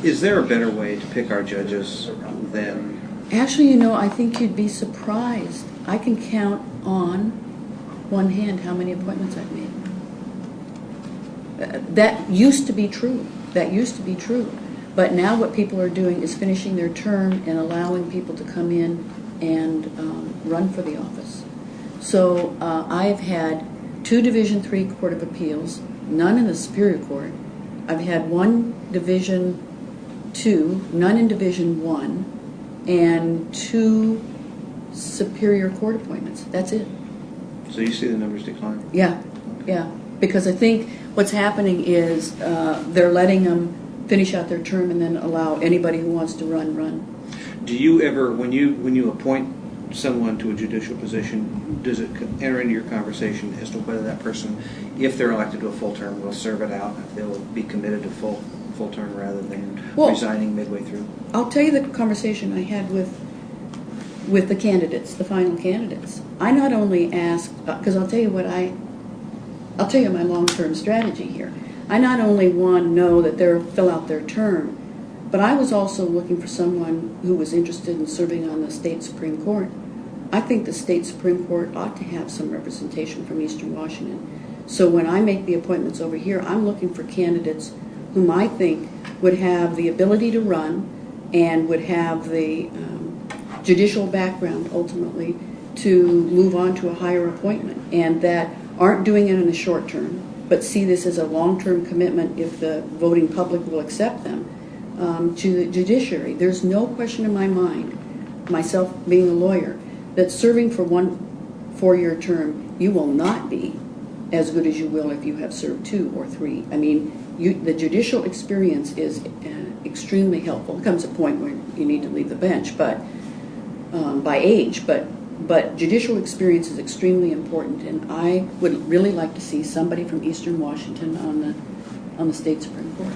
Is there a better way to pick our judges than... Actually, you know, I think you'd be surprised. I can count on one hand how many appointments I've made. That used to be true. That used to be true. But now what people are doing is finishing their term and allowing people to come in and run for the office. So I've had 2 Division III Court of Appeals, none in the Superior Court. I've had 1 Division II, none in Division I, and 2 Superior Court appointments. That's it. So you see the numbers decline? Yeah, yeah. Because I think what's happening is they're letting them finish out their term and then allow anybody who wants to run. Do you ever, when you appoint someone to a judicial position, does it enter into your conversation as to whether that person, if they're elected to a full term, will serve it out, if they'll be committed to full term rather than resigning midway through? I'll tell you the conversation I had with the candidates, the final candidates. I not only asked, because I'll tell you my long-term strategy here. I not only want to know that they'll fill out their term, but I was also looking for someone who was interested in serving on the state Supreme Court. I think the state Supreme Court ought to have some representation from Eastern Washington. So when I make the appointments over here, I'm looking for candidates whom I think would have the ability to run and would have the judicial background ultimately to move on to a higher appointment, and that aren't doing it in the short term, but see this as a long-term commitment if the voting public will accept them to the judiciary. There's no question in my mind, myself being a lawyer, that serving for 1 4-year term, you will not be as good as you will if you have served 2 or 3. I mean, the judicial experience is extremely helpful. There comes a point where you need to leave the bench, but by age, but judicial experience is extremely important, and I would really like to see somebody from Eastern Washington on the state Supreme Court.